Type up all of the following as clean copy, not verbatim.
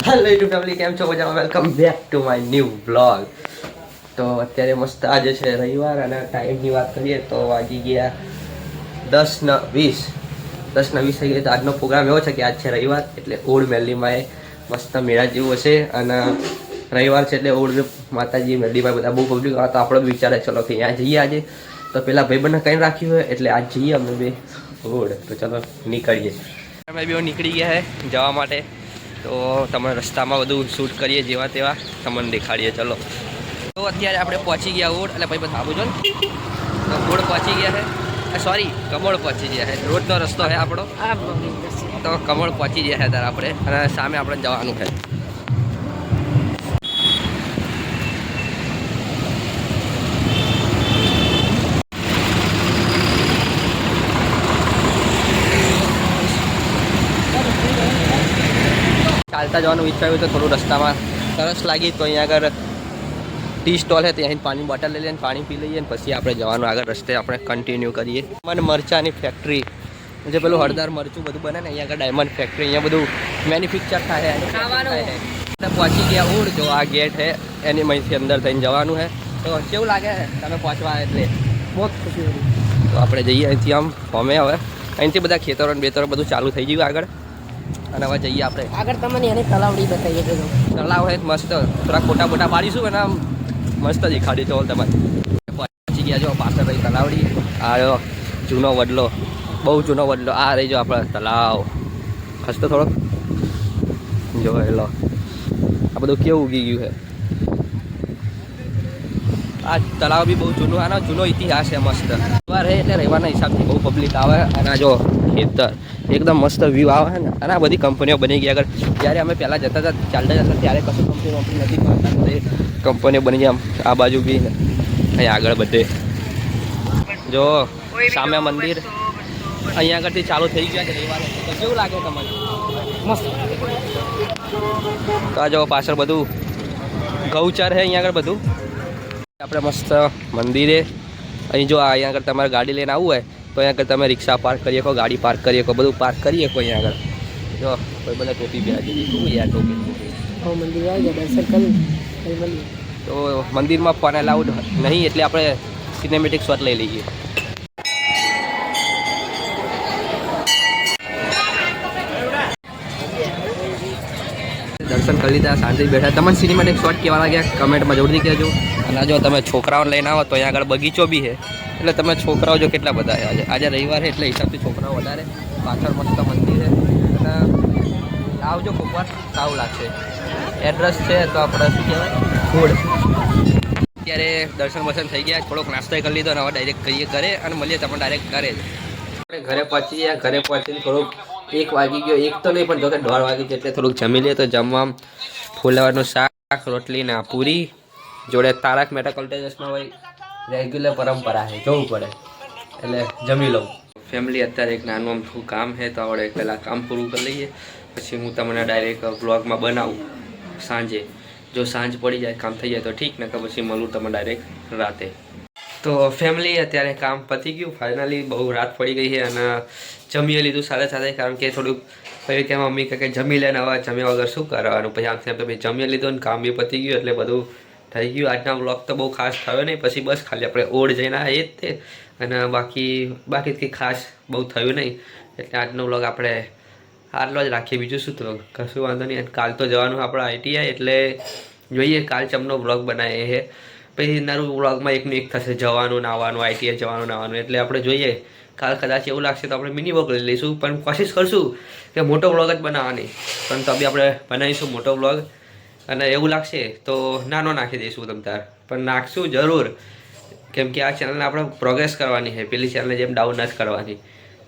Hello YouTube family, કેમ છો? મજામાં? Welcome back to my new vlog. તો અત્યારે મસ્ત આજે છે રવિવાર અને ટાઈમની વાત કરીએ તો વાગી ગયા 10:20. 10:20 થઈ ગઈ. તો આજનો પ્રોગ્રામ એવો છે કે આજ છે રવિવાર, એટલે ઓલ્ડ મેલીમાં એ મસ્ત મેળા જેવું હશે અને રવિવાર છે એટલે ઓલ્ડ માતાજી મેલીમાં બધા બહુ પબ્લિક આવે. તો આપણો વિચારે ચલો કે ત્યાં જઈએ આજે. તો પેલા ભાઈબંધને કંઈ રાખ્યું હોય એટલે આજ જઈએ અમે બે ઓલ્ડ. તો ચલો નીકળીએ. અમે બે નીકળી ગયા છે જવા માટે. તો તમે રસ્તામાં બધું શૂટ કરીએ જેવા તેવા તમને દેખાડીએ. ચલો તો અત્યારે આપણે પહોંચી ગયા ઓડ, એટલે ભાઈ બધા આવું જો ને ઓડ પહોંચી ગયા છે. સોરી, કમોડ પહોંચી ગયા છે. રોડનો રસ્તો છે આપણો, તો કમોડ પહોંચી ગયા છે ત્યારે આપણે, અને સામે આપણે જવાનું છે. ચાલતા જવાનું વિચાર્યું તો થોડું રસ્તામાં તરસ લાગી, તો અહીંયા આગળ ટી સ્ટોલ છે ત્યાં પાણી બોટલ લઈ લઈએ, પાણી પી લઈએ, અને પછી આપણે જવાનું આગળ રસ્તે આપણે કન્ટિન્યુ કરીએ. મને મરચાની ફેક્ટરી, જે પેલું હળદર મરચું બધું બને ને, અહીંયા આગળ ડાયમંડ ફેક્ટરી, અહીંયા બધું મેન્યુફેક્ચર થાય છે. પહોંચી ગયા ઓડ, જો આ ગેટ છે એની અહીંથી અંદર થઈને જવાનું છે. તો કેવું લાગે તમે પહોંચવા? એટલે બહુ ખુશી હતી. તો આપણે જઈએ અહીંથી આમ અમે હવે અહીંથી બધા ખેતરો ને બેતરો બધું ચાલુ થઈ ગયું આગળ. અને હવે જઈએ આપણે આગળ. તમને એની તલાવડી બતાવીએ તો તલાવ હોય મસ્ત, થોડા ફોટા ફોટા પાડીશું અને આમ મસ્ત દેખાડી તો તમારે. પહોંચી ગયા જો પાછળ રહી તલાવડી. આ જૂનો વડલો, બહુ જૂનો વડલો. આ રહી જો આપણે તલાવ. ખસતો થોડોક જો એલો આ બધું કેવું ઉગી ગયું છે. આ તલાવ બી બહુ જૂનું, આનો જૂનો ઇતિહાસ છે મસ્ત. રહે એટલે રહેવાના હિસાબથી બહુ પબ્લિક આવે. અને જો ખેતર એકદમ મસ્ત વ્યૂ આવે છે ને. અને આ બધી કંપનીઓ બની ગઈ આગળ. જ્યારે અમે પહેલાં જતા હતા ચાલતા જતા ત્યારે કશું કંપની નથી મળતા, એ કંપનીઓ બની જાય. આ બાજુ બી અહીંયા આગળ બધે જો સામે મંદિર અહીંયા આગળથી ચાલુ થઈ ગયા છે રવિવારે. તો કેવું લાગે તમને? મસ્ત. તો આ જો પાછળ બધું ગૌચર છે અહીંયા આગળ બધું. આપણે મસ્ત મંદિરે અહીં જો અહીંયા આગળ તમારે ગાડી લઈને આવવું હોય તો અહીંયા આગળ તમે રિક્ષા પાર્ક કરી શકો, ગાડી પાર્ક કરી શકો, બધું પાર્ક કરી શકો અહીંયા આગળ. જો કોઈ બધા ટોપી પહેરાવી દીધી યાર, ટોપી મંદિર આવી ગયા, દર્શન કરી. તો મંદિરમાં ફોન અલાઉડ નહીં, એટલે આપણે સિનેમેટિક શોટ લઈ લઈએ. દર્શન કરી લીધા, શાંતિ બેઠા. તમને સિનેમેટિક શોટ કેવા લાગ્યા કમેન્ટમાં જરૂરથી કહેજો. અને જો તમે છોકરાઓને લઈને આવો તો અહીંયા આગળ બગીચો બી છે, એટલે તમે છોકરાઓ જો કેટલા બધા છે. આજે રવિવાર છે એટલે હિસાબથી છોકરાઓ વધારે. પાછળ મસ્ત મંદિર છે અને આવજો કોક વાર, સારું લાગશે. એડ્રેસ છે તો આપણે શું કહેવાય ફૂડ. અત્યારે દર્શન બર્શન થઈ ગયા, થોડોક નાસ્તો કરી લીધો અને હવે ડાયરેક્ટ કરીએ ઘરે, અને મળીએ તમને ડાયરેક્ટ ઘરે જ. આપણે ઘરે પહોંચી ગયા. ઘરે પહોંચીને થોડુંક 1 વાગી ગયો, 1 તો નહીં પણ જો કે 1:30 વાગી ગયો, એટલે થોડુંક જમી લઈએ. તો જમવામાં ફુલાવરનું શાક, રોટલી ને પૂરી જોડે તારક મહેતા કા ઉલ્ટા ચશ્મા હોય રેગ્યુલર પરંપરા છે, જોવું પડે એટલે જમી લઉં. ફેમિલી અત્યારે એક નાનું અમથું કામ છે, તો આપણે પહેલાં કામ પૂરું કરી લઈએ, પછી હું તમને ડાયરેક્ટ બ્લોગમાં બનાવું સાંજે. જો સાંજ પડી જાય, કામ થઈ જાય તો ઠીક, ને કે પછી મળું તમને ડાયરેક્ટ રાતે. તો ફેમિલી અત્યારે કામ પતી ગયું ફાઇનલી. બહુ રાત પડી ગઈ છે અને જમી લીધું સાથે સાથે, કારણ કે થોડુંક પછી કે મમ્મી કે જમી લે ને, હવે જમ્યા વગર શું કરવાનું. પછી આમ તો પછી જમી લીધું ને કામ બી પતી ગયું, એટલે બધું થઈ ગયું. આજના વ્લોગ તો બહુ ખાસ થયો નહીં, પછી બસ ખાલી આપણે ઓડ જઈને એ જ તે, અને બાકી કંઈ ખાસ બહુ થયું નહીં. એટલે આજનો વ્લોગ આપણે આટલો જ રાખીએ. બીજું શું તો કશું વાંધો નહીં. કાલ તો જવાનું આપણે ITI, એટલે જોઈએ કાલ ચમનો વ્લોગ બનાવીએ છે. પછી નાનું વ્લોગમાં એકનું એક થશે, જવાનું નાવાનું, ITI જવાનું નાવાનું. એટલે આપણે જોઈએ કાલ કદાચ એવું લાગશે તો આપણે મિની વ્લોગ લઈ લઈશું, પણ કોશિશ કરશું કે મોટો વ્લોગ જ બનાવવાની. પણ તો બી આપણે બનાવીશું મોટો વ્લોગ, અને એવું લાગશે તો નાનો નાખી દઈશું તમ તાર, પણ નાખશું જરૂર, કેમ કે આ ચેનલને આપણે પ્રોગ્રેસ કરવાની છે, પેલી ચેનલને જેમ ડાઉન નથી કરવાની.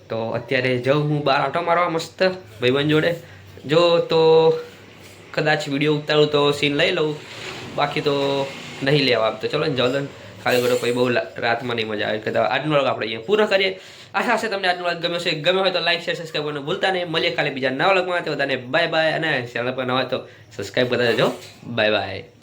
તો અત્યારે જાઉં હું બહાર આંટો મારવા મસ્ત ભાઈબંધ જોડે. જો તો કદાચ વિડીયો ઉતારું તો સીન લઈ લઉં, બાકી તો નહીં લેવા. તો ચલો ને જલ્દ ખાલી કરો, કોઈ બહુ રાતમાં નહીં મજા આવે. કદાચ આજનો વ્લોગ આપણે અહીંયા પૂરો કરીએ. આશા છે તમને આજનો વ્લોગ ગમ્યો છે. ગમ્યો હોય તો લાઈક શેર સબસ્ક્રાઈબ કરવાનું ભૂલતા નહીં. મળીએ ખાલી બીજા નવા વ્લોગમાં. તો બધાને બાય બાય, અને ચેનલ પર નવા હોય તો સબસ્ક્રાઈબ કરતા જજો. Bye bye.